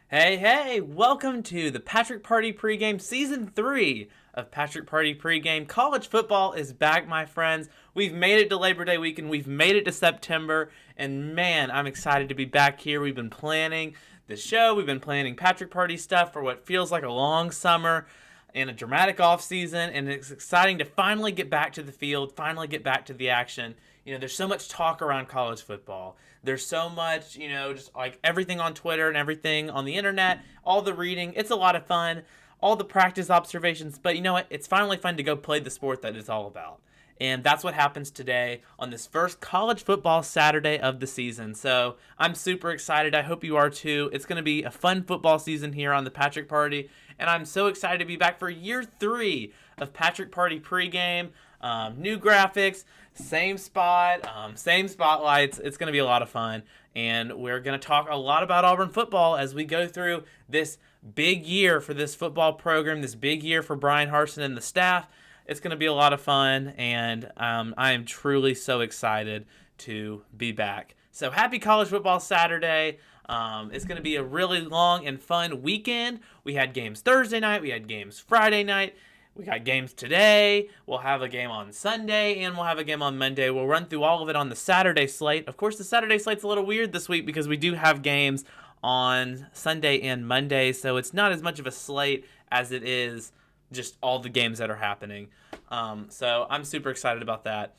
Hey, hey, welcome to the Patrick Party Pregame Season 3 of Patrick Party Pregame. College football is back, my friends. We've made it to Labor Day weekend. We've made it to September. And man, I'm excited to be back here. We've been planning the show. We've been planning Patrick Party stuff for what feels like a long summer and a dramatic off season. And it's exciting to finally get back to the field, finally get back to the action. There's so much talk around college football. There's so much, just like everything on Twitter and everything on the internet, all the reading. It's a lot of fun, all the practice observations. But you know what? It's finally fun to go play the sport that it's all about. And that's what happens today on this first college football Saturday of the season. So I'm super excited. I hope you are too. It's going to be a fun football season here on the Patrick Party. And I'm so excited to be back for year 3 of Patrick Party Pregame. New graphics, same spot, same spotlights. It's going to be a lot of fun. And we're going to talk a lot about Auburn football as we go through this big year for this football program, this big year for Brian Harsin and the staff. It's going to be a lot of fun, and I am truly so excited to be back. So happy College Football Saturday. It's going to be a really long and fun weekend. We had games Thursday night. We had games Friday night. We got games today. We'll have a game on Sunday, and we'll have a game on Monday. We'll run through all of it on the Saturday slate. Of course, the Saturday slate's a little weird this week because we do have games on Sunday and Monday, so it's not as much of a slate as it is just all the games that are happening. So I'm super excited about that.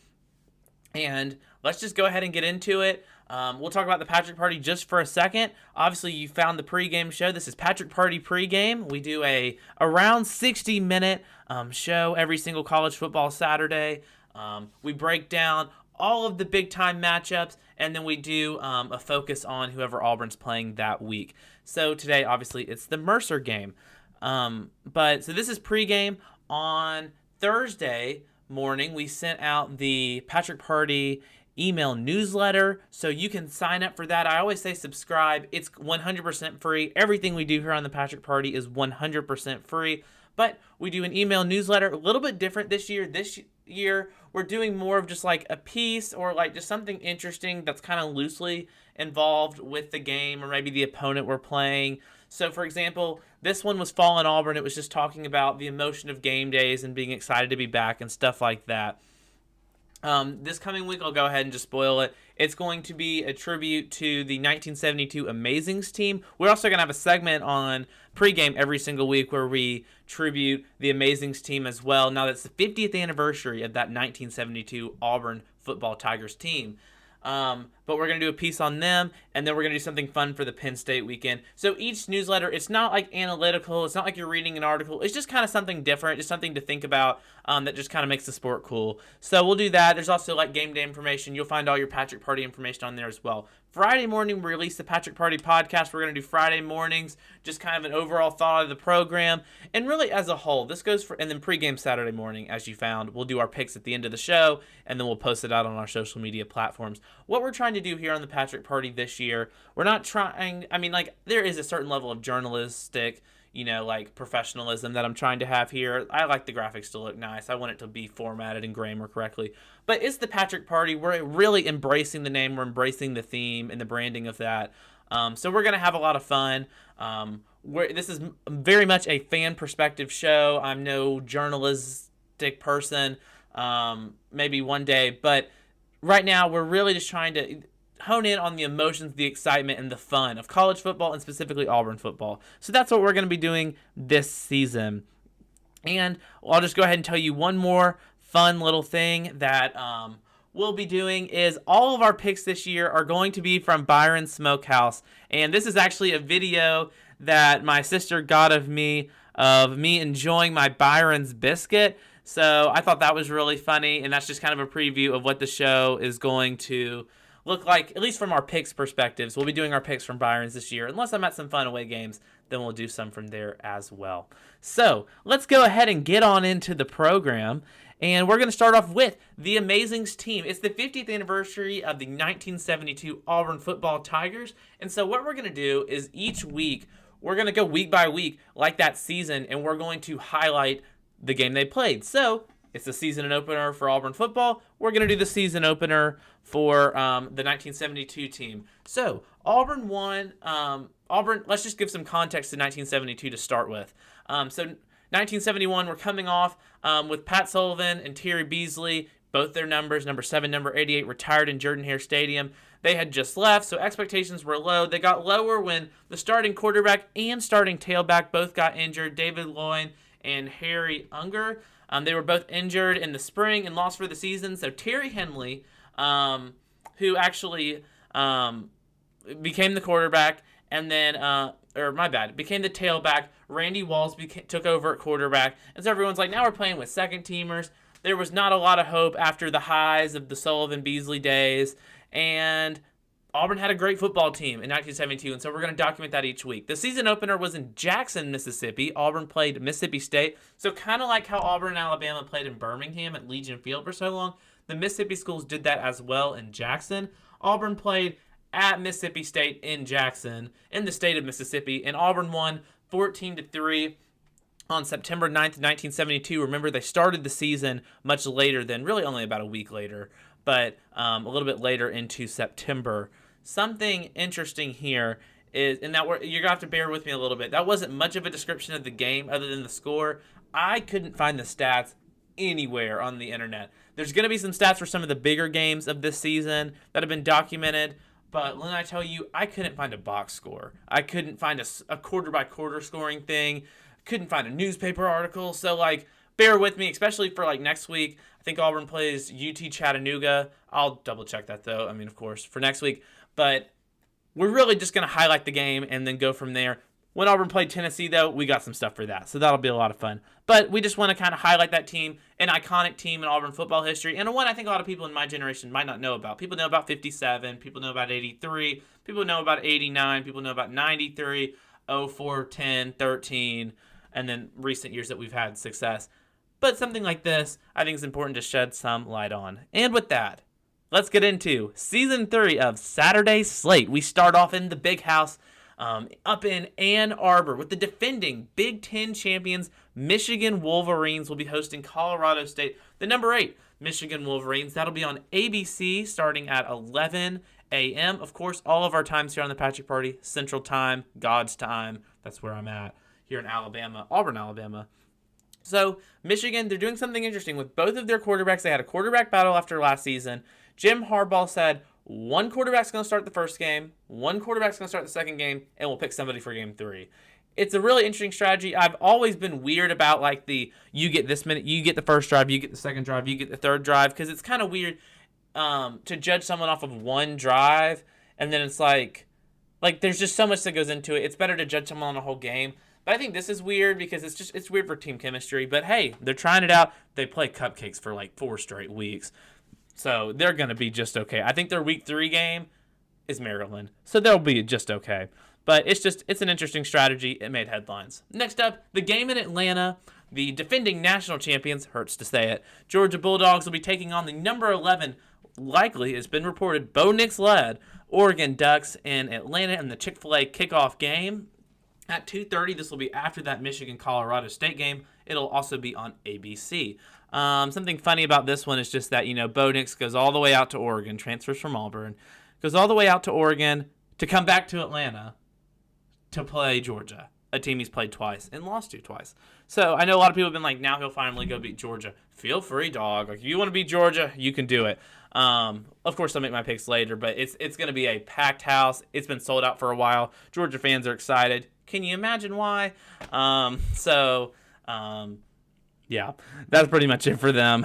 And let's just go ahead and get into it. We'll talk about the Patrick Party just for a second. Obviously, you found the pregame show. This is Patrick Party Pregame. We do a around 60-minute show every single college football Saturday. We break down all of the big-time matchups, and then we do a focus on whoever Auburn's playing that week. So today, obviously, it's the Mercer game. So this is pregame. On Thursday morning, we sent out the Patrick Party email newsletter, so you can sign up for that. I always say subscribe. It's 100% free. Everything we do here on the Patrick Party is 100% free, but we do an email newsletter, a little bit different this year. This year, we're doing more of just like a piece or like just something interesting that's kind of loosely involved with the game or maybe the opponent we're playing. So, for example, this one was Fall in Auburn. It was just talking about the emotion of game days and being excited to be back and stuff like that. This coming week, I'll go ahead and just spoil it. It's going to be a tribute to the 1972 Amazings team. We're also going to have a segment on pregame every single week where we tribute the Amazings team as well. Now, that's the 50th anniversary of that 1972 Auburn Football Tigers team. But we're going to do a piece on them, and then we're going to do something fun for the Penn State weekend. So each newsletter, it's not like analytical. It's not like you're reading an article. It's just kind of something different, just something to think about that just kind of makes the sport cool. So we'll do that. There's also like game day information. You'll find all your Patrick Party information on there as well. Friday morning, we release the Patrick Party podcast. We're going to do Friday mornings, just kind of an overall thought of the program. And really as a whole, this goes for, and then pregame Saturday morning, as you found. We'll do our picks at the end of the show, and then we'll post it out on our social media platforms. What we're trying to do here on the Patrick Party this year, we're not trying, there is a certain level of journalistic, like professionalism that I'm trying to have here. I like the graphics to look nice. I want it to be formatted and grammar correctly. But it's the Patrick Party. We're really embracing the name. We're embracing the theme and the branding of that. So we're going to have a lot of fun. This is very much a fan perspective show. I'm no journalistic person, maybe one day. But right now, we're really just trying to hone in on the emotions, the excitement, and the fun of college football and specifically Auburn football. So that's what we're going to be doing this season. And I'll just go ahead and tell you one more fun little thing that we'll be doing is all of our picks this year are going to be from Byron's Smokehouse. And this is actually a video that my sister got of me enjoying my Byron's biscuit. So I thought that was really funny, and that's just kind of a preview of what the show is going to look like, at least from our picks perspectives. We'll be doing our picks from Byron's this year. Unless I'm at some fun away games, then we'll do some from there as well. So let's go ahead and get on into the program. And we're going to start off with the Amazings team. It's the 50th anniversary of the 1972 Auburn Football Tigers. And so what we're going to do is each week, we're going to go week by week like that season, and we're going to highlight the game they played. So It's the season opener for Auburn football. We're going to do the season opener for the 1972 team. So Auburn won. Auburn, let's just give some context to 1972 to start with. So 1971, we're coming off with Pat Sullivan and Terry Beasley. Both their numbers, number 7, number 88, retired in Jordan-Hare Stadium. They had just left, so expectations were low. They got lower when the starting quarterback and starting tailback both got injured, David Loyne and Harry Unger. They were both injured in the spring and lost for the season. So Terry Henley, who actually became the quarterback, and then, became the tailback. Randy Walls took over at quarterback. And so everyone's like, now we're playing with second-teamers. There was not a lot of hope after the highs of the Sullivan-Beasley days. And Auburn had a great football team in 1972, and so we're going to document that each week. The season opener was in Jackson, Mississippi. Auburn played Mississippi State. So kind of like how Auburn and Alabama played in Birmingham at Legion Field for so long, the Mississippi schools did that as well in Jackson. Auburn played at Mississippi State in Jackson, in the state of Mississippi, and Auburn won 14-3 on September 9th, 1972. Remember, they started the season much later than, really only about a week later, but a little bit later into September. Something interesting here is, and that you're going to have to bear with me a little bit. That wasn't much of a description of the game other than the score. I couldn't find the stats anywhere on the internet. There's going to be some stats for some of the bigger games of this season that have been documented, but when I tell you, I couldn't find a box score. I couldn't find a quarter-by-quarter scoring thing. Couldn't find a newspaper article. So, bear with me, especially for, next week. I think Auburn plays UT Chattanooga. I'll double-check that, though. Of course, for next week. But we're really just going to highlight the game and then go from there. When Auburn played Tennessee, though, we got some stuff for that. So that'll be a lot of fun. But we just want to kind of highlight that team, an iconic team in Auburn football history, and one I think a lot of people in my generation might not know about. People know about 57. People know about 83. People know about 89. People know about 93, 04, 10, 13, and then recent years that we've had success. But something like this, I think is important to shed some light on. And with that, let's get into Season 3 of Saturday Slate. We start off in the Big House up in Ann Arbor with the defending Big Ten champions Michigan Wolverines will be hosting Colorado State, the number 8 Michigan Wolverines. That'll be on ABC starting at 11 a.m. Of course, all of our times here on the Patrick Party, Central Time, God's Time. That's where I'm at here in Alabama, Auburn, Alabama. So Michigan, they're doing something interesting with both of their quarterbacks. They had a quarterback battle after last season. Jim Harbaugh said, one quarterback's going to start the first game, one quarterback's going to start the second game, and we'll pick somebody for game 3. It's a really interesting strategy. I've always been weird about you get this minute, you get the first drive, you get the second drive, you get the third drive, because it's kind of weird to judge someone off of one drive, and then it's there's just so much that goes into it. It's better to judge someone on a whole game. But I think this is weird because it's weird for team chemistry. But hey, they're trying it out. They play cupcakes for 4 straight weeks. So they're going to be just okay. I think their week 3 game is Maryland. So they'll be just okay. But it's an interesting strategy. It made headlines. Next up, the game in Atlanta. The defending national champions, hurts to say it, Georgia Bulldogs will be taking on the number 11, likely, it's been reported, Bo Nix-led Oregon Ducks in Atlanta in the Chick-fil-A kickoff game. At 2:30, this will be after that Michigan-Colorado State game. It'll also be on ABC. Something funny about this one is just that, Bo Nix goes all the way out to Oregon, transfers from Auburn, goes all the way out to Oregon to come back to Atlanta to play Georgia, a team he's played twice and lost to twice. So I know a lot of people have been like, now he'll finally go beat Georgia. Feel free, dog. If you want to beat Georgia, you can do it. Of course, I'll make my picks later, but it's going to be a packed house. It's been sold out for a while. Georgia fans are excited. Can you imagine why? Yeah, that's pretty much it for them.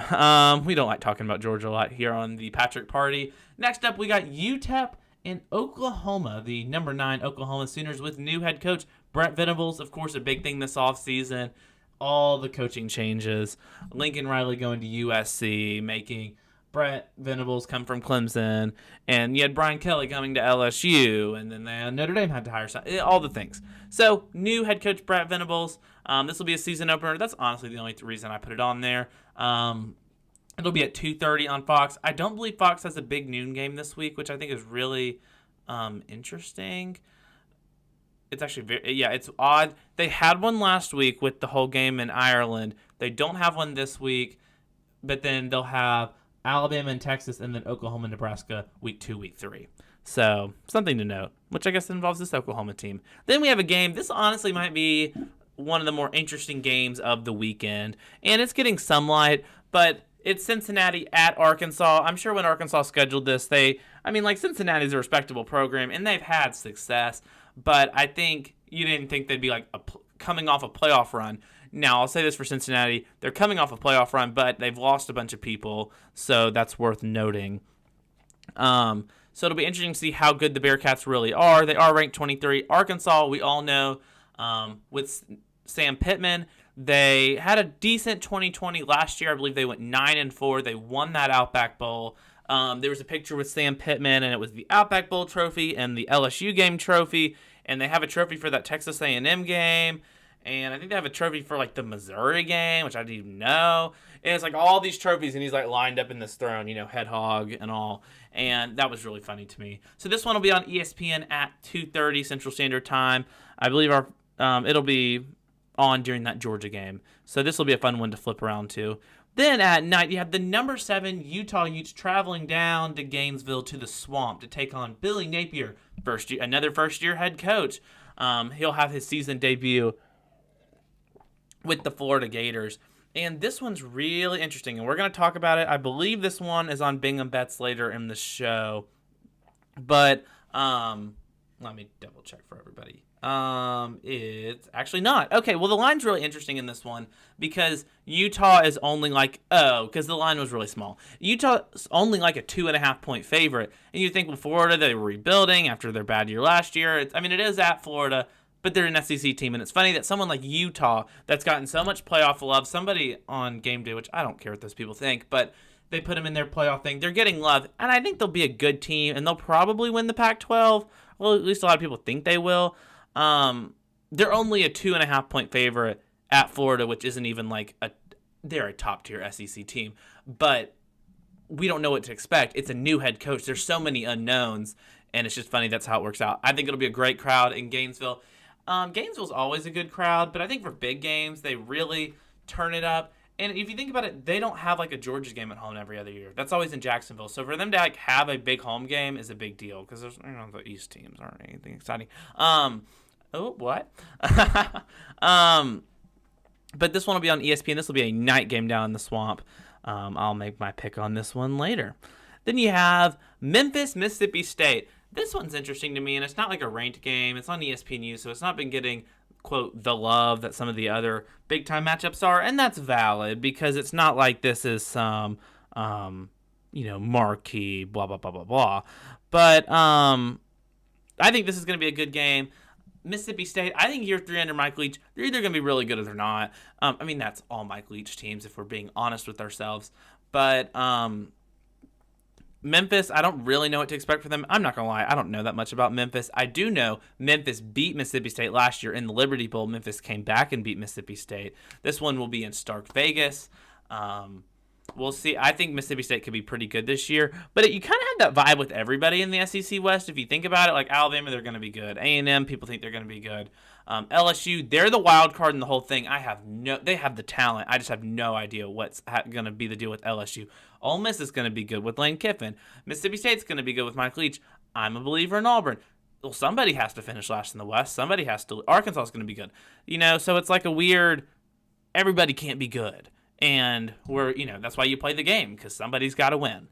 We don't like talking about Georgia a lot here on the Patrick Party. Next up, we got UTEP in Oklahoma, the number 9 Oklahoma Sooners with new head coach Brent Venables. Of course, a big thing this offseason, all the coaching changes. Lincoln Riley going to USC, making Brent Venables come from Clemson, and you had Brian Kelly coming to LSU, and then Notre Dame had to hire some, all the things. So, new head coach Brent Venables. This will be a season opener. That's honestly the only reason I put it on there. It'll be at 2:30 on Fox. I don't believe Fox has a big noon game this week, which I think is really interesting. It's actually it's odd. They had one last week with the whole game in Ireland. They don't have one this week. but then they'll have Alabama and Texas, and then Oklahoma and Nebraska week 2, week 3. So something to note, which I guess involves this Oklahoma team. Then we have a game. This honestly might be one of the more interesting games of the weekend, and it's getting some light, but it's Cincinnati at Arkansas. I'm sure when Arkansas scheduled this, Cincinnati's a respectable program, and they've had success, but I think you didn't think they'd be like coming off a playoff run. Now, I'll say this for Cincinnati. They're coming off a playoff run, but they've lost a bunch of people, so that's worth noting. So it'll be interesting to see how good the Bearcats really are. They are ranked 23. Arkansas, we all know, with Sam Pittman, they had a decent 2020 last year. I believe they went 9-4. They won that Outback Bowl. There was a picture with Sam Pittman, and it was the Outback Bowl trophy and the LSU game trophy, and they have a trophy for that Texas A&M game, and I think they have a trophy for like the Missouri game, which I didn't even know. And it's like all these trophies, and he's like lined up in this throne, head hog and all. And that was really funny to me. So this one will be on ESPN at 2:30 Central Standard Time. I believe it'll be on during that Georgia game. So this will be a fun one to flip around to. Then at night, you have the number 7 Utah Utes traveling down to Gainesville to the Swamp to take on Billy Napier, another first-year head coach. He'll have his season debut with the Florida Gators. And this one's really interesting, and we're going to talk about it. I believe this one is on Bingham Bets later in the show. But let me double check for everybody. It's actually not. Okay, well, the line's really interesting in this one because Utah is only because the line was really small. Utah's only like a 2.5 point favorite. And you think, well, Florida, they were rebuilding after their bad year last year. It is at Florida, but they're an SEC team. And it's funny that someone like Utah that's gotten so much playoff love, somebody on game day, which I don't care what those people think, but they put them in their playoff thing. They're getting love, and I think they'll be a good team, and they'll probably win the Pac-12. Well, at least a lot of people think they will. They're only a 2.5 point favorite at Florida, which isn't even they're a top tier SEC team, but we don't know what to expect. It's a new head coach. There's so many unknowns, and it's just funny that's how it works out. I think it'll be a great crowd in Gainesville. Gainesville's always a good crowd, but I think for big games, they really turn it up. And if you think about it, they don't have a Georgia game at home every other year. That's always in Jacksonville. So for them to have a big home game is a big deal because there's the East teams aren't anything exciting. What? But this one will be on ESPN. This will be a night game down in the Swamp. I'll make my pick on this one later. Then you have Memphis, Mississippi State. This one's interesting to me, and it's not like a ranked game. It's on ESPNU, so it's not been getting, quote, the love that some of the other big-time matchups are, and that's valid because it's not like this is some, marquee, blah, blah, blah, blah, blah. But I think this is going to be a good game. Mississippi State, I think year 3 under Mike Leach, they're either going to be really good or they're not. That's all Mike Leach teams if we're being honest with ourselves. But Memphis, I don't really know what to expect for them. I'm not going to lie. I don't know that much about Memphis. I do know Memphis beat Mississippi State last year in the Liberty Bowl. Memphis came back and beat Mississippi State. This one will be in Stark Vegas. We'll see. I think Mississippi State could be pretty good this year. But you kind of have that vibe with everybody in the SEC West. If you think about it, like Alabama, they're going to be good. A&M, people think they're going to be good. LSU, they're the wild card in the whole thing. They have the talent. I just have no idea what's going to be the deal with LSU. Ole Miss is going to be good with Lane Kiffin. Mississippi State's going to be good with Mike Leach. I'm a believer in Auburn. Well, somebody has to finish last in the West. Somebody has to. Arkansas is going to be good. So it's like a weird, everybody can't be good. And that's why you play the game, because somebody's got to win.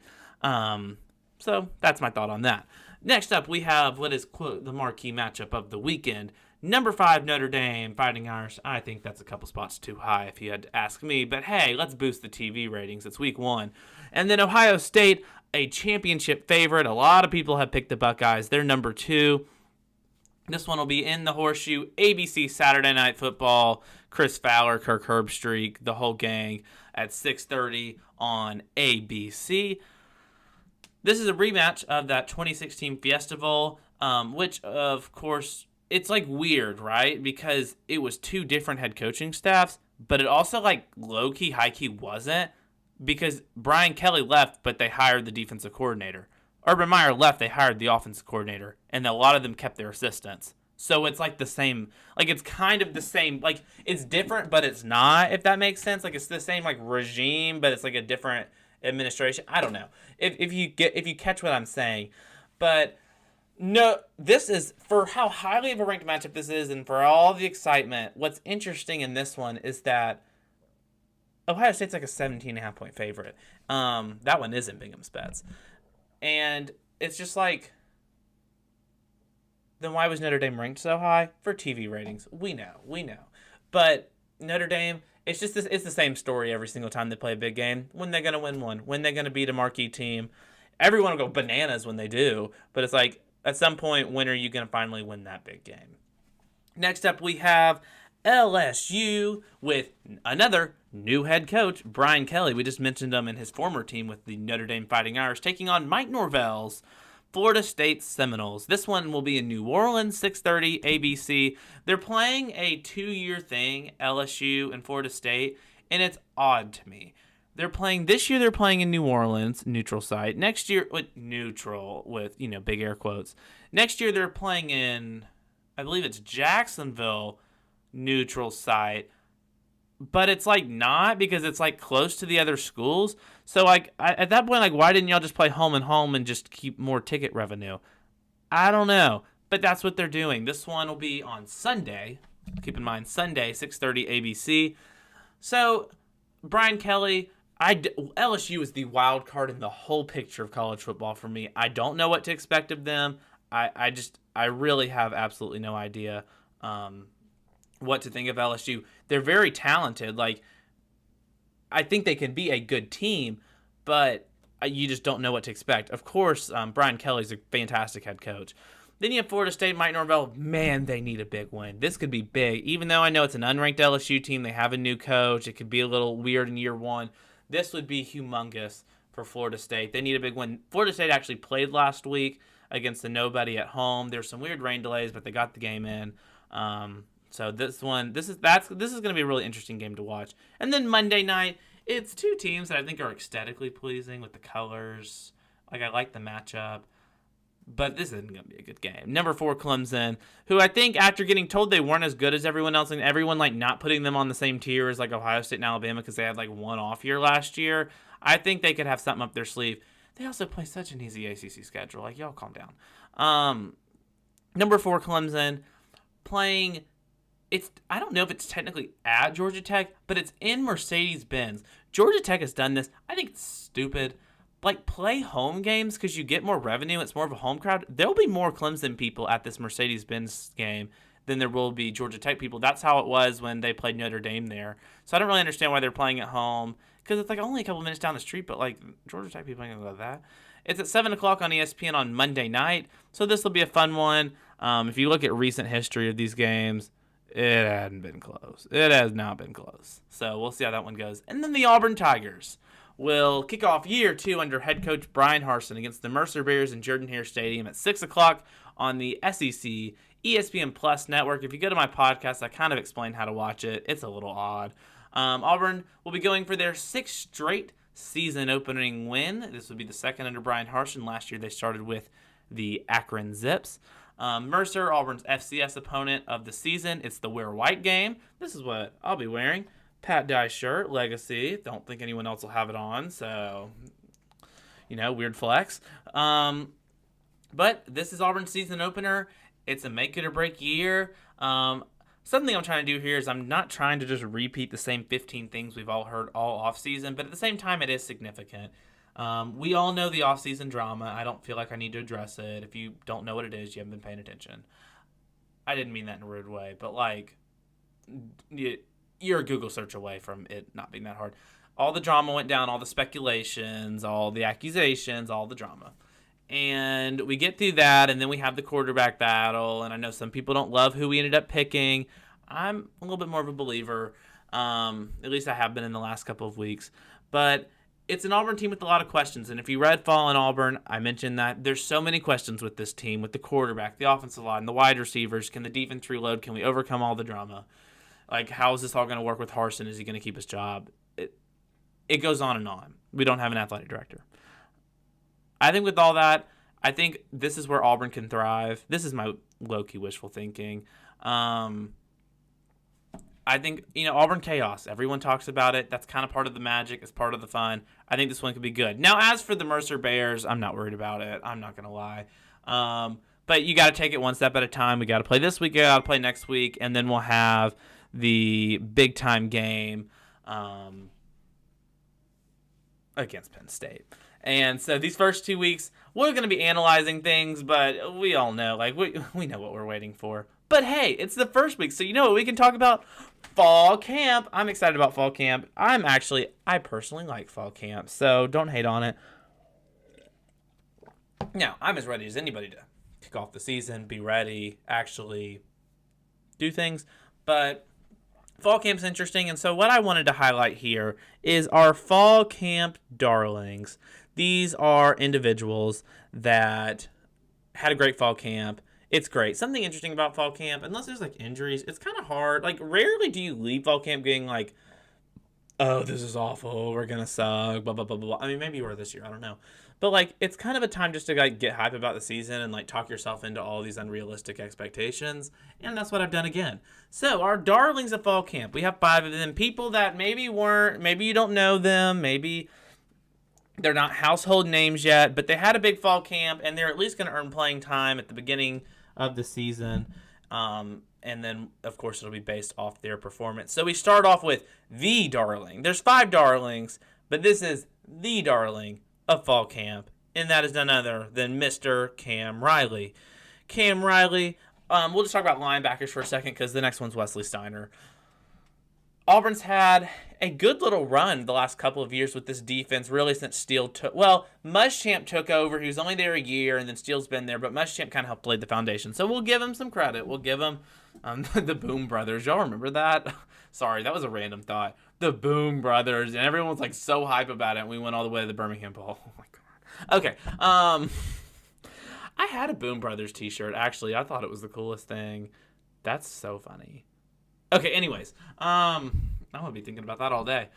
So that's my thought on that. Next up, we have what is, quote, the marquee matchup of the weekend. Number 5, Notre Dame, Fighting Irish. I think that's a couple spots too high if you had to ask me. But hey, let's boost the TV ratings. It's week 1. And then Ohio State, a championship favorite. A lot of people have picked the Buckeyes. They're number 2. This one will be in the Horseshoe, ABC Saturday Night Football. Chris Fowler, Kirk Herbstreit, the whole gang at 6:30 on ABC. This is a rematch of that 2016 Fiesta Bowl, which, of course, it's weird, right? Because it was 2 different head coaching staffs, but it also low-key, high-key wasn't, because Brian Kelly left, but they hired the defensive coordinator. Urban Meyer left, they hired the offensive coordinator, and a lot of them kept their assistants. So it's like the same, like it's kind of the same, like it's different, but it's not, if that makes sense. Like it's the same like regime, but it's like a different administration. I don't know if you catch what I'm saying, but no, this is for how highly of a ranked matchup this is, and for all the excitement. What's interesting in this one is that Ohio State's like a 17.5 point favorite. That one isn't Bingham's bets, and it's just like, then why was Notre Dame ranked so high? For TV ratings. We know. But Notre Dame, it's the same story every single time they play a big game. When they're going to win one. When they're going to beat a marquee team. Everyone will go bananas when they do. But it's like, at some point, when are you going to finally win that big game? Next up, we have LSU with another new head coach, Brian Kelly. We just mentioned him in his former team with the Notre Dame Fighting Irish, taking on Mike Norvell's Florida State Seminoles. This one will be in New Orleans, 6:30 ABC. They're playing a 2-year thing, LSU and Florida State, and it's odd to me. This year they're playing in New Orleans, neutral site. Next year, neutral with, big air quotes. Next year they're playing in, I believe it's Jacksonville, neutral site. But it's like not, because it's like close to the other schools. So like at that point, like why didn't y'all just play home and just keep more ticket revenue? I don't know, but that's what they're doing. This one will be on Sunday. Keep in mind Sunday, 6:30 ABC. So Brian Kelly, LSU is the wild card in the whole picture of college football for me. I don't know what to expect of them. I really have absolutely no idea what to think of LSU. They're very talented. Like, I think they can be a good team, but you just don't know what to expect. Of course, Brian Kelly's a fantastic head coach. Then you have Florida State, Mike Norvell. Man, they need a big win. This could be big. Even though I know it's an unranked LSU team, they have a new coach. It could be a little weird in year one. This would be humongous for Florida State. They need a big win. Florida State actually played last week against the nobody at home. There's some weird rain delays, but they got the game in. So this is going to be a really interesting game to watch. And then Monday night, it's two teams that I think are aesthetically pleasing with the colors. Like, I like the matchup. But this isn't going to be a good game. Number 4, Clemson, who I think after getting told they weren't as good as everyone else, and everyone like not putting them on the same tier as like Ohio State and Alabama because they had like one off year last year, I think they could have something up their sleeve. They also play such an easy ACC schedule. Like, y'all calm down. Number 4, Clemson, playing... I don't know if it's technically at Georgia Tech, but it's in Mercedes-Benz. Georgia Tech has done this. I think it's stupid. Like, play home games because you get more revenue. It's more of a home crowd. There'll be more Clemson people at this Mercedes-Benz game than there will be Georgia Tech people. That's how it was when they played Notre Dame there. So I don't really understand why they're playing at home, because it's like only a couple minutes down the street, but like Georgia Tech people ain't going to go to that. It's at 7 o'clock on ESPN on Monday night, so this will be a fun one. If you look at recent history of these games, it hadn't been close. It has not been close. So we'll see how that one goes. And then the Auburn Tigers will kick off year 2 under head coach Brian Harsin against the Mercer Bears in Jordan-Hare Stadium at 6 o'clock on the SEC ESPN Plus network. If you go to my podcast, I kind of explain how to watch it. It's a little odd. Auburn will be going for their 6th straight season opening win. This would be the second under Brian Harsin. Last year they started with the Akron Zips. Mercer, Auburn's FCS opponent of the season. It's the Wear White game. This is what I'll be wearing. Pat Dye shirt, Legacy. Don't think anyone else will have it on, so, weird flex. But this is Auburn's season opener. It's a make it or break year. Something I'm trying to do here is I'm not trying to just repeat the same 15 things we've all heard all offseason, but at the same time, it is significant. We all know the off-season drama. I don't feel like I need to address it. If you don't know what it is, you haven't been paying attention. I didn't mean that in a rude way, but you're a Google search away from it not being that hard. All the drama went down, all the speculations, all the accusations, all the drama. And we get through that, and then we have the quarterback battle, and I know some people don't love who we ended up picking. I'm a little bit more of a believer. At least I have been in the last couple of weeks. But it's an Auburn team with a lot of questions, and if you read Fall in Auburn, I mentioned that there's so many questions with this team, with the quarterback, the offensive line, the wide receivers. Can the defense reload? Can we overcome all the drama? Like, how is this all going to work with Harsin? Is he going to keep his job? It goes on and on. We don't have an athletic director. I think with all that, I think this is where Auburn can thrive. This is my low-key wishful thinking. I think, Auburn chaos. Everyone talks about it. That's kind of part of the magic. It's part of the fun. I think this one could be good. Now, as for the Mercer Bears, I'm not worried about it. I'm not going to lie. But you got to take it one step at a time. We got to play this week. We got to play next week. And then we'll have the big-time game against Penn State. And so these first 2 weeks, we're going to be analyzing things, but we all know, we know what we're waiting for. But hey, it's the first week, so you know what we can talk about? Fall camp. I'm excited about fall camp. I personally like fall camp, so don't hate on it. Now, I'm as ready as anybody to kick off the season, be ready, actually do things. But fall camp's interesting, and so what I wanted to highlight here is our fall camp darlings. These are individuals that had a great fall camp. It's great. Something interesting about fall camp, unless there's injuries, it's kind of hard. Rarely do you leave fall camp being oh, this is awful, we're gonna suck, blah, blah, blah, blah. I mean, maybe you were this year, I don't know. But it's kind of a time just to get hype about the season and talk yourself into all these unrealistic expectations. And that's what I've done again. So our darlings of fall camp, we have 5 of them. People that maybe you don't know them, maybe they're not household names yet, but they had a big fall camp and they're at least going to earn playing time at the beginning of the season. And then, of course, it'll be based off their performance. So we start off with the darling. There's 5 darlings, but this is the darling of fall camp, and that is none other than Mr. Cam Riley. Cam Riley, we'll just talk about linebackers for a second because the next one's Wesley Steiner. Auburn's had a good little run the last couple of years with this defense, really since Steele Muschamp took over. He was only there a year, and then Steele's been there, but Muschamp kind of helped lay the foundation. So we'll give him some credit. We'll give him the Boom Brothers. Y'all remember that? Sorry, that was a random thought. The Boom Brothers, and everyone was so hype about it, and we went all the way to the Birmingham Bowl. Oh, my God. Okay, I had a Boom Brothers t-shirt, actually. I thought it was the coolest thing. That's so funny. Okay, anyways, I'm going to be thinking about that all day.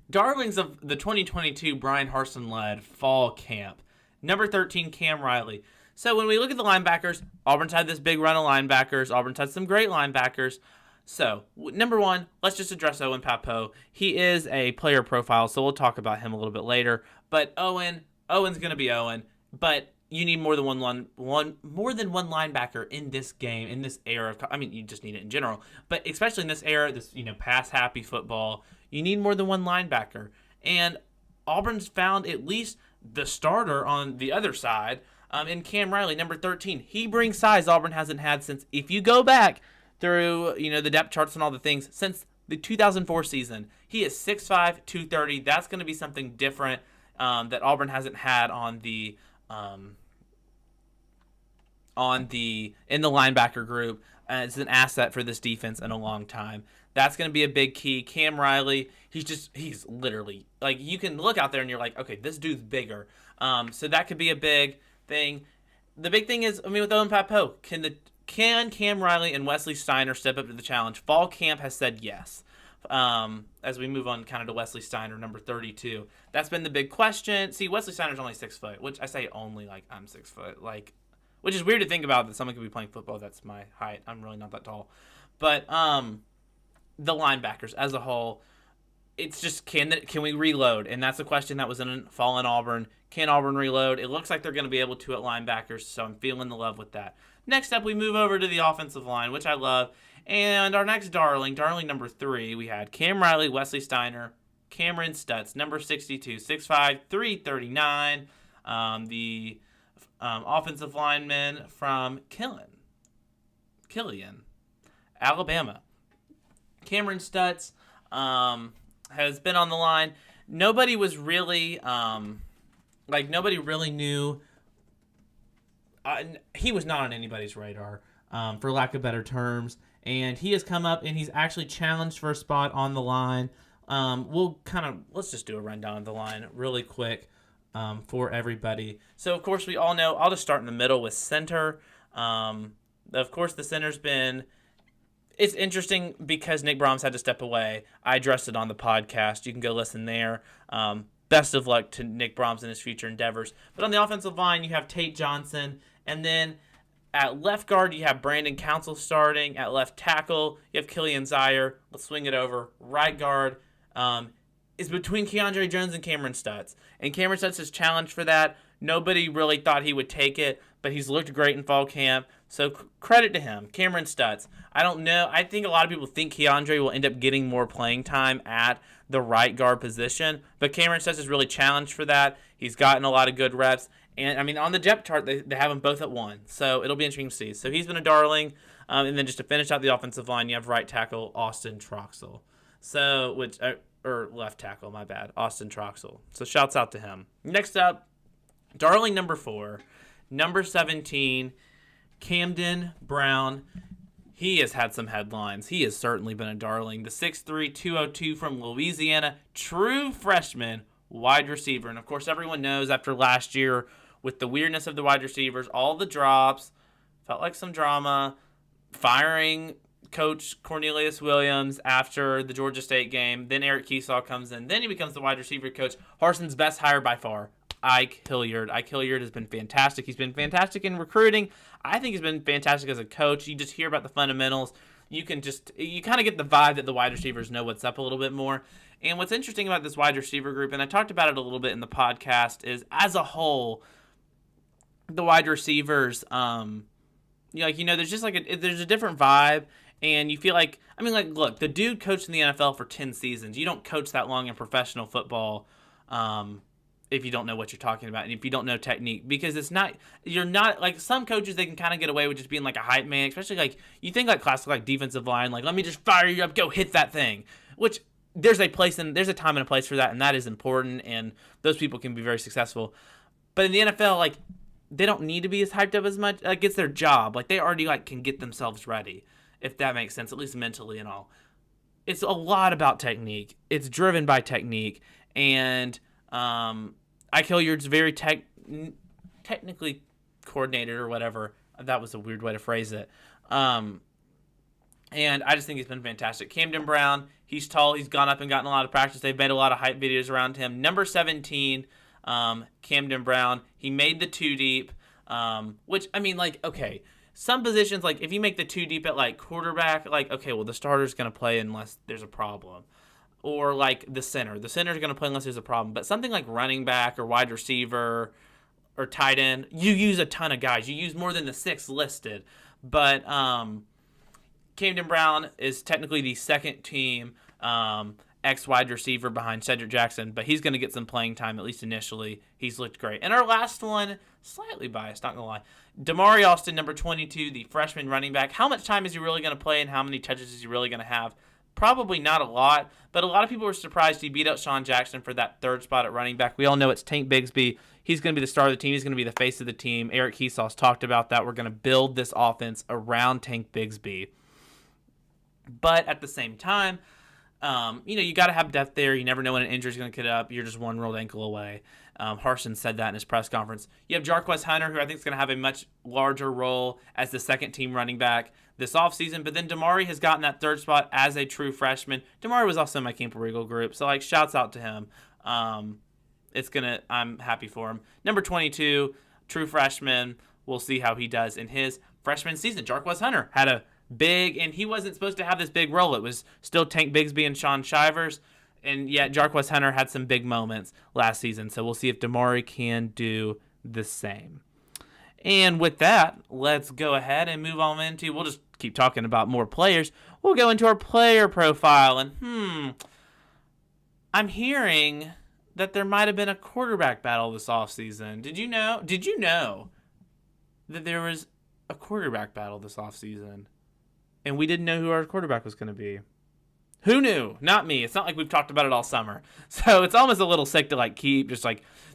Darlings of the 2022 Brian Harsin-led fall camp. Number 13, Cam Riley. So when we look at the linebackers, Auburn's had this big run of linebackers. Auburn's had some great linebackers. So, number 1, let's just address Owen Pappoe. He is a player profile, so we'll talk about him a little bit later. But Owen's going to be Owen. But you need more than one linebacker in this game, in this era of, you just need it in general, but especially in this era, this pass happy football, you need more than one linebacker. And Auburn's found at least the starter on the other side in Cam Riley, number 13. He brings size Auburn hasn't had since, if you go back through the depth charts and all the things, since the 2004 season. He is 6'5", 230. That's going to be something different that Auburn hasn't had in the linebacker group. It's an asset for this defense in a long time. That's going to be a big key. Cam Riley, he's literally, you can look out there and you're okay, this dude's bigger. So that could be a big thing. The big thing is, with Owen Pappoe, can Cam Riley and Wesley Steiner step up to the challenge? Fall camp has said yes. As we move on kind of to Wesley Steiner, number 32. That's been the big question. See, Wesley Steiner's only 6 foot, which I say only I'm 6 foot. Which is weird to think about that someone could be playing football. That's my height. I'm really not that tall. But the linebackers as a whole, it's just can we reload? And that's a question that was in fall in Auburn. Can Auburn reload? It looks like they're going to be able to at linebackers, so I'm feeling the love with that. Next up, we move over to the offensive line, which I love. And our next darling number 3, we had Cam Riley, Wesley Steiner, Cameron Stutz, number 62, 6'5", 339. The offensive lineman from Killian, Alabama. Cameron Stutz has been on the line. Nobody was really, nobody really knew. He was not on anybody's radar, for lack of better terms. And he has come up and he's actually challenged for a spot on the line. Let's just do a rundown of the line really quick for everybody. So, of course, we all know, I'll just start in the middle with center. Of course, the center's been, it's interesting because Nick Brahms had to step away. I addressed it on the podcast. You can go listen there. best of luck to Nick Brahms in his future endeavors. But on the offensive line, you have Tate Johnson, and then at left guard, you have Brandon Council starting. At left tackle, you have Killian Zier. Let's swing it over. Right guard is between Keandre Jones and Cameron Stutz. And Cameron Stutz is challenged for that. Nobody really thought he would take it, but he's looked great in fall camp. So credit to him. Cameron Stutz. I don't know. I think a lot of people think Keandre will end up getting more playing time at the right guard position, but Cameron Stutz is really challenged for that. He's gotten a lot of good reps. And, I mean, on the depth chart, they have them both at 1. So it'll be interesting to see. So he's been a darling. And then just to finish out the offensive line, you have right tackle Austin Troxell. So, or left tackle, my bad, Austin Troxell. So shouts out to him. Next up, darling number 4, number 17, Camden Brown. He has had some headlines. He has certainly been a darling. The 6'3", 202 from Louisiana, true freshman wide receiver. And, of course, everyone knows after last year, with the weirdness of the wide receivers, all the drops, felt like some drama, firing Coach Cornelius Williams after the Georgia State game. Then Eric Keesaw comes in. Then he becomes the wide receiver coach. Harson's best hire by far, Ike Hilliard. Ike Hilliard has been fantastic. He's been fantastic in recruiting. I think he's been fantastic as a coach. You just hear about the fundamentals. You kind of get the vibe that the wide receivers know what's up a little bit more. And what's interesting about this wide receiver group, and I talked about it a little bit in the podcast, is as a whole, the wide receivers, there's just there's a different vibe, and you feel like, look, the dude coached in the NFL for 10 seasons. You don't coach that long in professional football if you don't know what you're talking about and if you don't know technique, because you're not, like, some coaches, they can kind of get away with just being like a hype man, especially like, you think like classic like defensive line, like, let me just fire you up, go hit that thing, which there's a time and a place for that, and that is important, and those people can be very successful. But in the NFL, like, they don't need to be as hyped up as much. Like, it's their job. Like, they already can get themselves ready, if that makes sense, at least mentally and all. It's a lot about technique. It's driven by technique, and Ike Hilliard's very technically coordinated or whatever. That was a weird way to phrase it. And I just think he's been fantastic. Camden Brown, he's tall. He's gone up and gotten a lot of practice. They've made a lot of hype videos around him. Number 17, Camden Brown. He made the 2 deep, which, okay, some positions, like, if you make the 2 deep at, quarterback, okay, well, the starter's going to play unless there's a problem. Or, the center. The center's going to play unless there's a problem. But something like running back or wide receiver or tight end, you use a ton of guys. You use more than the 6 listed. But Camden Brown is technically the second team ex-wide receiver behind Cedric Jackson, but he's going to get some playing time, at least initially. He's looked great. And our last one, slightly biased, not going to lie, Damari Alston, number 22, the freshman running back. How much time is he really going to play, and how many touches is he really going to have? Probably not a lot, but a lot of people were surprised he beat out Sean Jackson for that 3rd spot at running back. We all know it's Tank Bigsby. He's going to be the star of the team. He's going to be the face of the team. Eric Keesaw's talked about that. We're going to build this offense around Tank Bigsby. But at the same time, you got to have depth there. You never know when an injury is going to get up. You're just one rolled ankle away. Harsin said that in his press conference. You have Jarquez Hunter, who I think is going to have a much larger role as the second-team running back this offseason. But then Damari has gotten that 3rd spot as a true freshman. Damari was also in my Camp Regal group, so, shouts out to him. I'm happy for him. Number 22, true freshman. We'll see how he does in his freshman season. Jarquez Hunter had a big, and he wasn't supposed to have this big role. It was still Tank Bigsby and Sean Shivers, and yet Jarquez Hunter had some big moments last season. So we'll see if Damari can do the same. And with that, let's go ahead and move on into, we'll just keep talking about more players. We'll go into our player profile, and I'm hearing that there might have been a quarterback battle this offseason. Did you know that there was a quarterback battle this offseason? And we didn't know who our quarterback was going to be. Who knew? Not me. It's not like we've talked about it all summer. So it's almost a little sick to keep just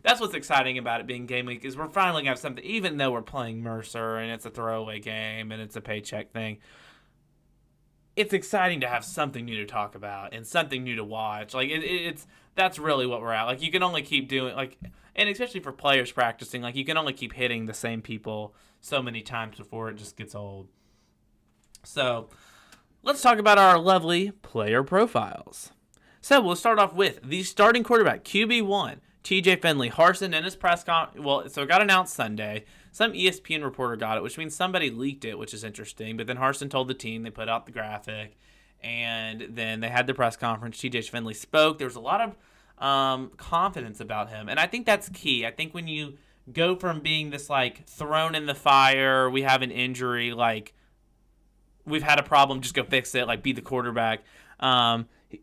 that's what's exciting about it being game week, is we're finally going to have something, even though we're playing Mercer and it's a throwaway game and it's a paycheck thing. It's exciting to have something new to talk about and something new to watch. That's really what we're at. You can only keep doing, and especially for players practicing, you can only keep hitting the same people so many times before it just gets old. So let's talk about our lovely player profiles. So we'll start off with the starting quarterback, QB1, TJ Finley. Harsin in his press conference, so it got announced Sunday. Some ESPN reporter got it, which means somebody leaked it, which is interesting. But then Harsin told the team, they put out the graphic, and then they had the press conference. TJ Finley spoke. There was a lot of confidence about him, and I think that's key. I think when you go from being this like thrown in the fire, we have an injury, like we've had a problem, just go fix it, like be the quarterback.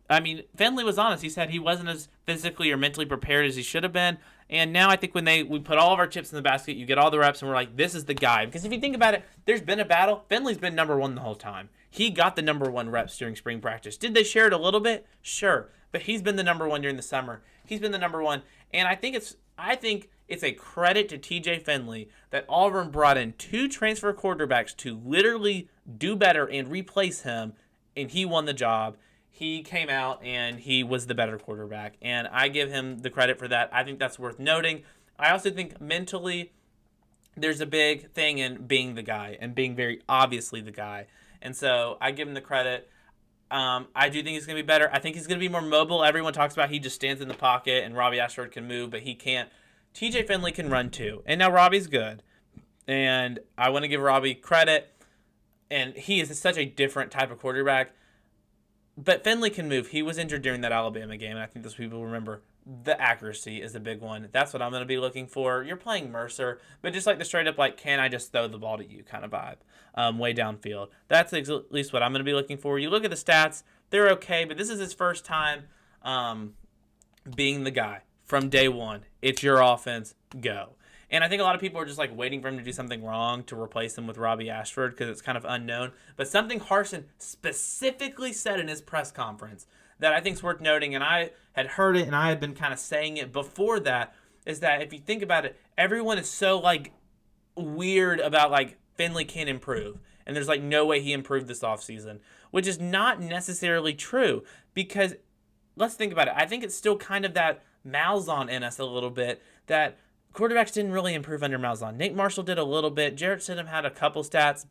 I mean, Finley was honest. He said he wasn't as physically or mentally prepared as he should have been. And now I think when we put all of our chips in the basket, you get all the reps, and we're like, this is the guy. Because if you think about it, there's been a battle. Finley's been number one the whole time. He got the number one reps during spring practice. Did they share it a little bit? Sure. But he's been the number one during the summer. He's been the number one. And I think it's a credit to TJ Finley that Auburn brought in 2 transfer quarterbacks to literally do better and replace him, and he won the job. He came out and he was the better quarterback, and I give him the credit for that. I think that's worth noting. I also think mentally there's a big thing in being the guy and being very obviously the guy, and so I give him the credit. I do think he's going to be better. I think he's going to be more mobile. Everyone talks about he just stands in the pocket and Robbie Ashford can move, but he can't. TJ Finley can run too, and now Robbie's good, and I want to give Robbie credit, and he is such a different type of quarterback. But Finley can move. He was injured during that Alabama game, and I think those people remember the accuracy is a big one. That's what I'm going to be looking for. You're playing Mercer, but just like the straight up, like, can I just throw the ball to you kind of vibe, way downfield. That's at least what I'm going to be looking for. You look at the stats, they're okay, but this is his first time being the guy from day one. It's your offense, go. And I think a lot of people are just like waiting for him to do something wrong to replace him with Robbie Ashford because it's kind of unknown. But something Harsin specifically said in his press conference that I think is worth noting, and I had heard it and I had been kind of saying it before that, is that if you think about it, everyone is so like weird about like Finley can't improve. And there's like no way he improved this offseason, which is not necessarily true because let's think about it. I think it's still kind of that Malzahn in us a little bit that quarterbacks didn't really improve under Malzahn. Nate Marshall did a little bit. Jarrett Stidham had a couple stats,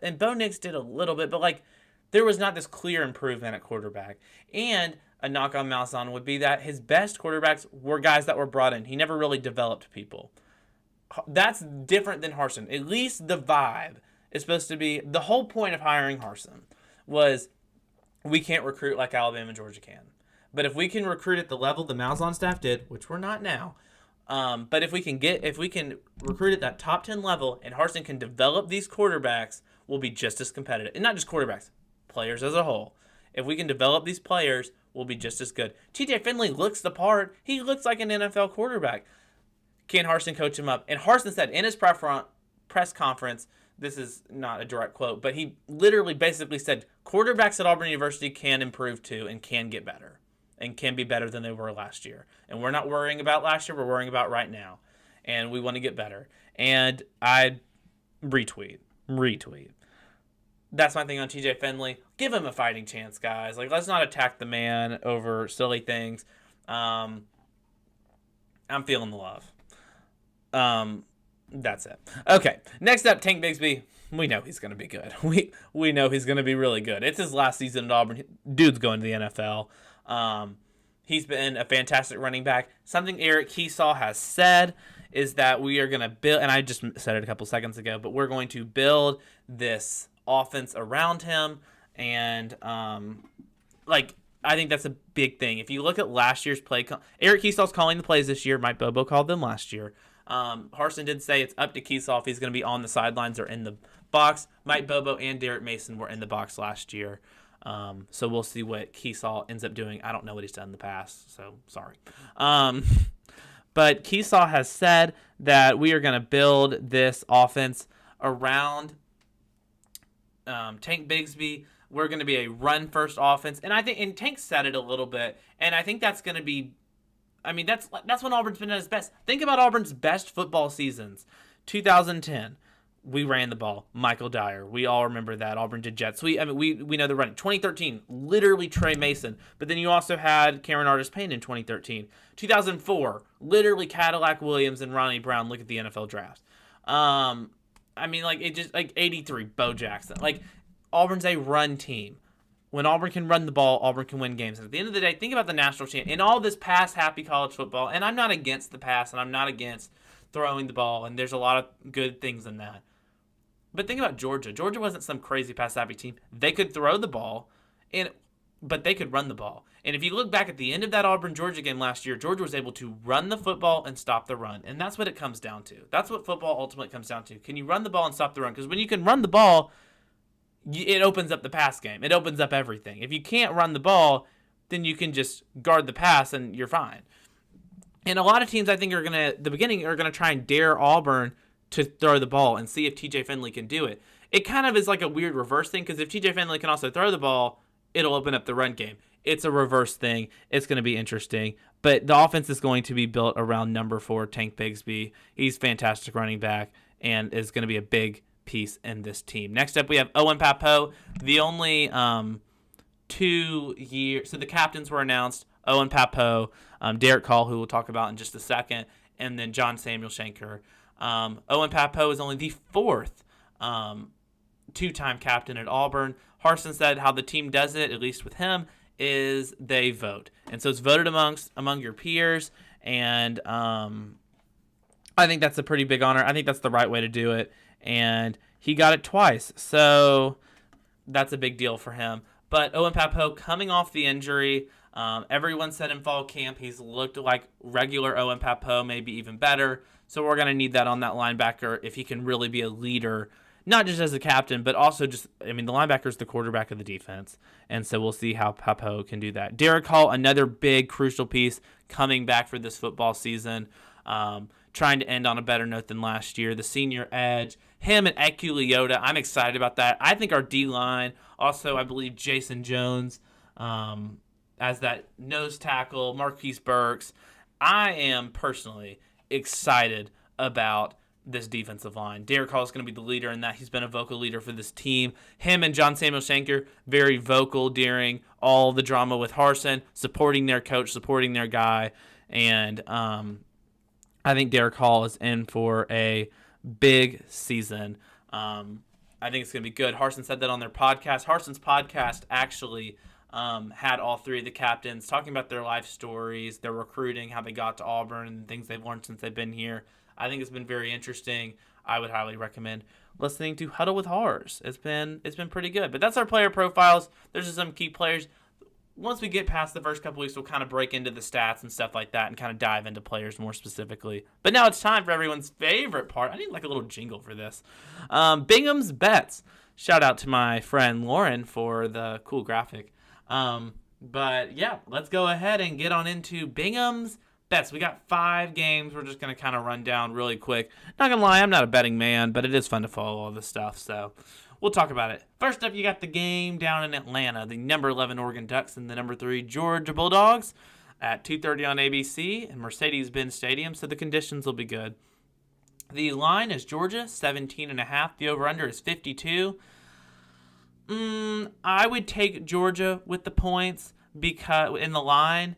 and Bo Nix did a little bit, but like there was not this clear improvement at quarterback. And a knock on Malzahn would be that his best quarterbacks were guys that were brought in. He never really developed people. That's different than Harsin. At least the vibe is supposed to be the whole point of hiring Harsin was we can't recruit like Alabama and Georgia can. But if we can recruit at the level the Malzahn staff did, which we're not now, but if we can recruit at that top 10 level and Harsin can develop these quarterbacks, we'll be just as competitive. And not just quarterbacks, players as a whole. If we can develop these players, we'll be just as good. TJ Finley looks the part. He looks like an NFL quarterback. Can Harsin coach him up? And Harsin said in his press conference, this is not a direct quote, but he literally basically said quarterbacks at Auburn University can improve too and can get better. And can be better than they were last year. And we're not worrying about last year. We're worrying about right now. And we want to get better. And I retweet. That's my thing on TJ Finley. Give him a fighting chance, guys. Like, let's not attack the man over silly things. I'm feeling the love. That's it. Okay. Next up, Tank Bigsby. We know he's going to be good. We know he's going to be really good. It's his last season at Auburn. Dude's going to the NFL. He's been a fantastic running back. Something Eric Keesaw has said is that we are going to build, and I just said it a couple seconds ago, but we're going to build this offense around him. And, I think that's a big thing. If you look at last year's play, Eric Keesaw's calling the plays this year. Mike Bobo called them last year. Harsin did say it's up to Keesaw if he's going to be on the sidelines or in the box. Mike Bobo and Derek Mason were in the box last year. So we'll see what Keesaw ends up doing. I don't know what he's done in the past, so sorry. But Keesaw has said that we are going to build this offense around Tank Bigsby. We're going to be a run-first offense. And I think, and Tank said it a little bit, and I think that's going to be, that's when Auburn's been at its best. Think about Auburn's best football seasons. 2010. We ran the ball. Michael Dyer. We all remember that. Auburn did jet sweep. We know the running. 2013, literally Trey Mason. But then you also had Cameron Artis-Payne in 2013. 2004, literally Cadillac Williams and Ronnie Brown. Look at the NFL draft. It just 83, Bo Jackson. Auburn's a run team. when Auburn can run the ball, Auburn can win games. And at the end of the day, think about the national champ in all this pass-happy college football. And I'm not against the pass, and I'm not against throwing the ball, and there's a lot of good things in that. But think about Georgia. Georgia wasn't some crazy pass-happy team. They could throw the ball, but they could run the ball. And if you look back at the end of that Auburn-Georgia game last year, Georgia was able to run the football and stop the run. And that's what it comes down to. That's what football ultimately comes down to. Can you run the ball and stop the run? Because when you can run the ball, it opens up the pass game. It opens up everything. If you can't run the ball, then you can just guard the pass and you're fine. And a lot of teams, I think, are going to try and dare Auburn to throw the ball and see if TJ Finley can do it. It kind of is like a weird reverse thing, because if TJ Finley can also throw the ball, it'll open up the run game. It's a reverse thing. It's going to be interesting. But the offense is going to be built around number 4, Tank Bigsby. He's fantastic running back and is going to be a big piece in this team. Next up, we have Owen Pappoe. The only 2 years. So the captains were announced. Owen Pappoe, Derek Call, who we'll talk about in just a second, and then John Samuel Shanker. Owen Pappoe is only the 4th 2-time captain at Auburn. Harsin said how the team does it, at least with him, is they vote. And so it's voted among your peers, and I think that's a pretty big honor. I think that's the right way to do it, and he got it twice, so that's a big deal for him. But Owen Pappoe, coming off the injury, everyone said in fall camp he's looked like regular Owen Pappoe, maybe even better. So we're going to need that on that linebacker if he can really be a leader, not just as a captain, but also the linebacker is the quarterback of the defense. And so we'll see how Pappoe can do that. Derek Hall, another big, crucial piece coming back for this football season, trying to end on a better note than last year. The senior edge, him and Eku Leota, I'm excited about that. I think our D-line, also I believe Jason Jones as that nose tackle, Marquise Burks. I am personally excited about this defensive line. Derek Hall is going to be the leader in that. He's been a vocal leader for this team. Him and John Samuel Shanker, very vocal during all the drama with Harsin, supporting their coach, supporting their guy. And I think Derek Hall is in for a big season. I think it's going to be good. Harsin said that on their podcast. Harsin's podcast actually had all 3 of the captains talking about their life stories, their recruiting, how they got to Auburn, and things they've learned since they've been here. I think it's been very interesting. I would highly recommend listening to Huddle with Hars. It's been pretty good. But that's our player profiles. There's just some key players. Once we get past the first couple weeks, we'll kind of break into the stats and stuff like that and kind of dive into players more specifically. But now it's time for everyone's favorite part. I need like a little jingle for this. Bingham's Bets. Shout out to my friend Lauren for the cool graphic. But yeah, let's go ahead and get on into Bingham's Bets. We got 5 games. We're just going to kind of run down really quick. Not going to lie, I'm not a betting man, but it is fun to follow all this stuff. So we'll talk about it. First up, you got the game down in Atlanta. The number 11 Oregon Ducks and the number 3 Georgia Bulldogs at 2:30 on ABC and Mercedes-Benz Stadium. So the conditions will be good. The line is Georgia, 17.5. The over-under is 52. I would take Georgia with the points in the line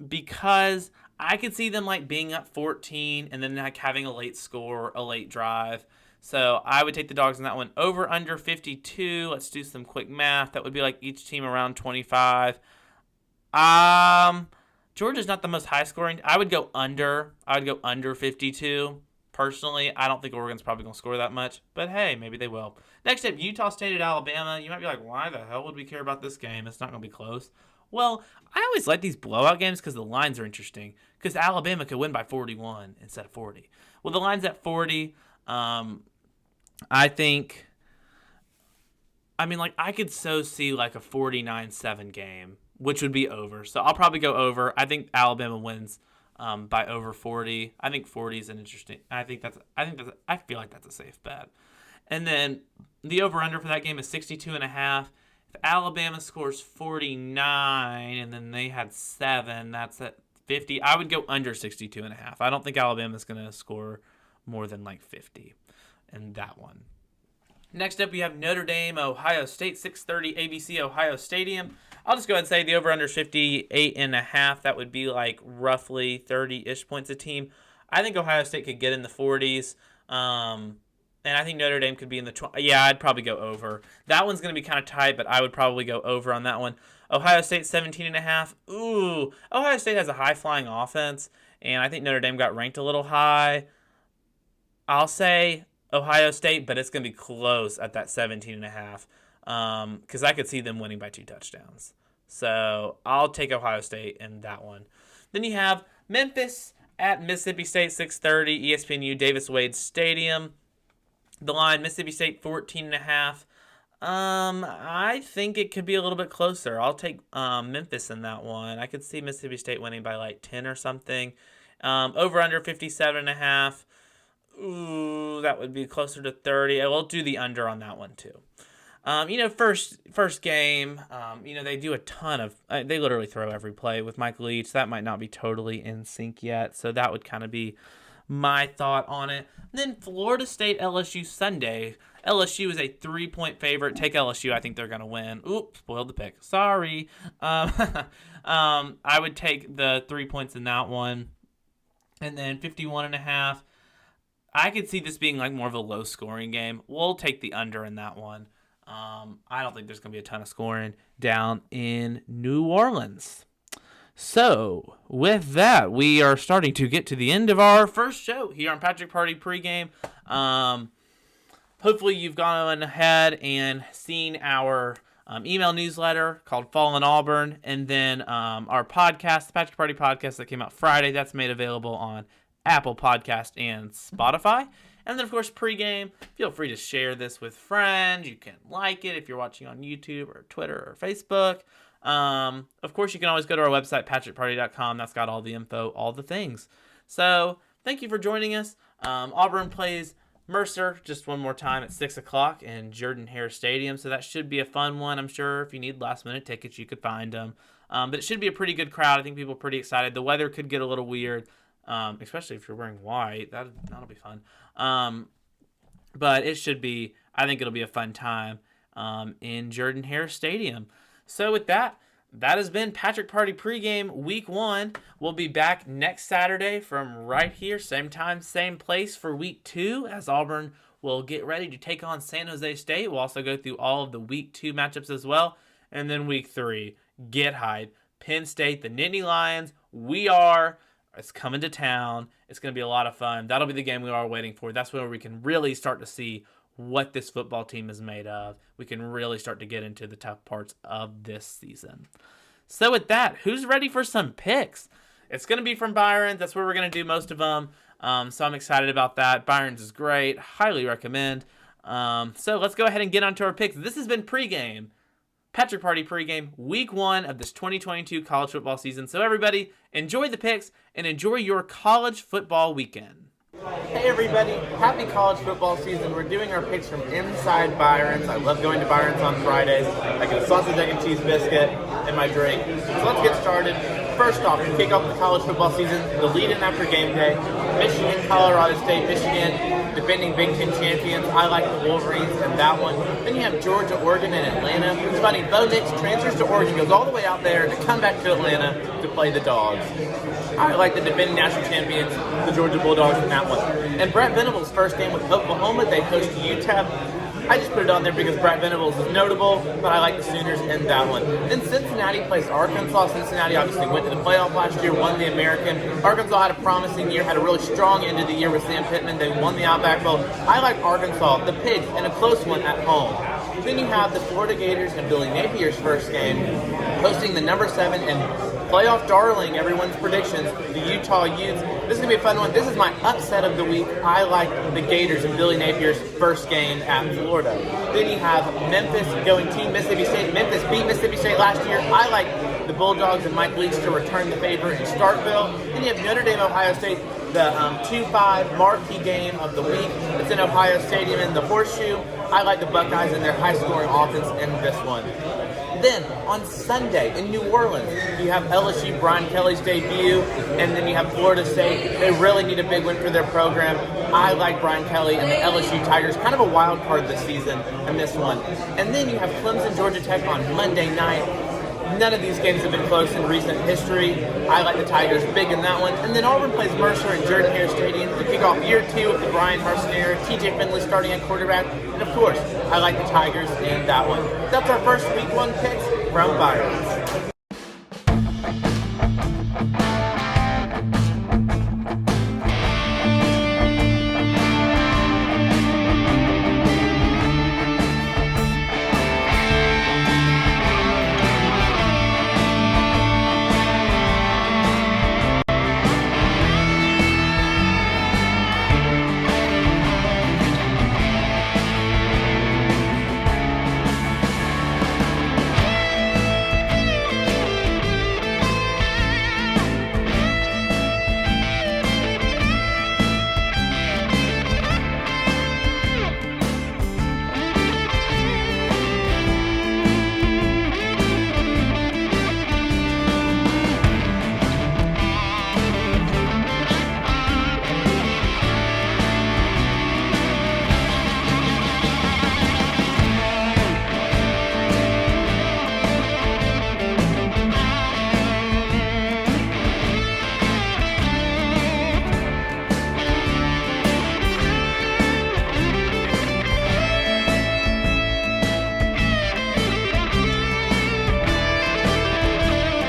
because I could see them like being up 14 and then like having a late score, a late drive. So I would take the dogs in that one. Over under 52. Let's do some quick math. That would be like each team around 25. Georgia's not the most high scoring. I would go under 52. Personally, I don't think Oregon's probably going to score that much, but hey, maybe they will. Next up, Utah State at Alabama. You might be like, why the hell would we care about this game? It's not going to be close. Well, I always like these blowout games because the lines are interesting, because Alabama could win by 41 instead of 40. Well, the line's at 40. I think, I could so see like a 49-7 game, which would be over. So I'll probably go over. I think Alabama wins by over 40. I think 40 is an interesting. I feel like that's a safe bet. And then the over/under for that game is 62.5. If Alabama scores 49 and then they had 7, that's at 50. I would go under 62.5. I don't think Alabama's going to score more than like 50 in that one. Next up, we have Notre Dame, Ohio State, 6:30 ABC, Ohio Stadium. I'll just go ahead and say the over-under 58.5. That would be like roughly 30-ish points a team. I think Ohio State could get in the 40s. And I think Notre Dame could be in the I'd probably go over. That one's going to be kind of tight, but I would probably go over on that one. Ohio State 17.5. Ooh, Ohio State has a high-flying offense, and I think Notre Dame got ranked a little high. I'll say Ohio State, but it's going to be close at that 17.5 because I could see them winning by 2 touchdowns. So I'll take Ohio State in that one. Then you have Memphis at Mississippi State, 6:30, ESPNU Davis-Wade Stadium. The line, Mississippi State 14.5. I think it could be a little bit closer. I'll take Memphis in that one. I could see Mississippi State winning by like 10 or something. Over under 57.5. Ooh, that would be closer to 30. I will do the under on that one too. First game, they do a ton of, they literally throw every play with Mike Leach. That might not be totally in sync yet, so that would kind of be my thought on it. And then Florida State LSU Sunday. LSU is a 3-point favorite. Take LSU. I think they're going to win. Oops, spoiled the pick. Sorry. I would take the 3 points in that one. And then 51.5. I could see this being like more of a low-scoring game. We'll take the under in that one. I don't think there's going to be a ton of scoring down in New Orleans. So, with that, we are starting to get to the end of our first show here on Patrick Party Pregame. Hopefully, you've gone ahead and seen our email newsletter called Fallen Auburn, and then our podcast, the Patrick Party Podcast that came out Friday, that's made available on Apple Podcast and Spotify. And then, of course, pregame. Feel free to share this with friends. You can like it if you're watching on YouTube or Twitter or Facebook. Of course, you can always go to our website, patrickparty.com. That's got all the info, all the things. So, thank you for joining us. Auburn plays Mercer just one more time at 6 o'clock in Jordan-Hare Stadium. So, that should be a fun one. I'm sure if you need last-minute tickets, you could find them. But it should be a pretty good crowd. I think people are pretty excited. The weather could get a little weird. Especially if you're wearing white, that'll be fun. But it should be, I think it'll be a fun time in Jordan-Hare Stadium. So with that has been Patrick Party Pregame Week 1. We'll be back next Saturday from right here, same time, same place for Week 2 as Auburn will get ready to take on San Jose State. We'll also go through all of the Week 2 matchups as well. And then Week 3, get hyped. Penn State, the Nittany Lions, it's coming to town. It's going to be a lot of fun. That'll be the game we are waiting for. That's where we can really start to see what this football team is made of. We can really start to get into the tough parts of this season. So with that, who's ready for some picks? It's going to be from Byron's. That's where we're going to do most of them. So I'm excited about that. Byron's is great. Highly recommend. So let's go ahead and get onto our picks. This has been Pregame. Patrick Party Pregame, Week 1 of this 2022 college football season. So everybody, enjoy the picks and enjoy your college football weekend. Hey everybody, happy college football season. We're doing our picks from inside Byron's. I love going to Byron's on Fridays. I get a sausage, egg, and cheese biscuit and my drink. So let's get started. First off, to kick off the college football season, the lead-in after game day, Michigan, Colorado State. Michigan, defending Big Ten champions. I like the Wolverines in that one. Then you have Georgia, Oregon, and Atlanta. It's funny, Bo Nix transfers to Oregon, goes all the way out there to come back to Atlanta to play the Dogs. I like the defending national champions, the Georgia Bulldogs, in that one. And Brett Venables' first game with Oklahoma, they host UTEP. I just put it on there because Brett Venables is notable, but I like the Sooners in that one. Then Cincinnati plays Arkansas. Cincinnati obviously went to the playoff last year, won the American. Arkansas had a promising year, had a really strong end of the year with Sam Pittman. They won the Outback Bowl. I like Arkansas, the Pigs, and a close one at home. Then you have the Florida Gators and Billy Napier's first game, hosting the number 7 and playoff darling, everyone's predictions, the Utah Utes. This is going to be a fun one. This is my upset of the week. I like the Gators and Billy Napier's first game at Florida. Then you have Memphis going Team Mississippi State. Memphis beat Mississippi State last year. I like the Bulldogs and Mike Leach to return the favor in Starkville. Then you have Notre Dame, Ohio State, the 2-5 marquee game of the week. It's in Ohio Stadium in the Horseshoe. I like the Buckeyes and their high-scoring offense in this one. Then, on Sunday in New Orleans, you have LSU, Brian Kelly's debut, and then you have Florida State. They really need a big win for their program. I like Brian Kelly and the LSU Tigers, kind of a wild card this season in this one. And then you have Clemson, Georgia Tech on Monday night. None of these games have been close in recent history. I like the Tigers big in that one. And then Auburn plays Mercer at Jordan-Hare Stadium to kick off year 2 with the Brian Harsin era, TJ Finley starting at quarterback. And of course, I like the Tigers in that one. That's our first week 1 picks from Byron's.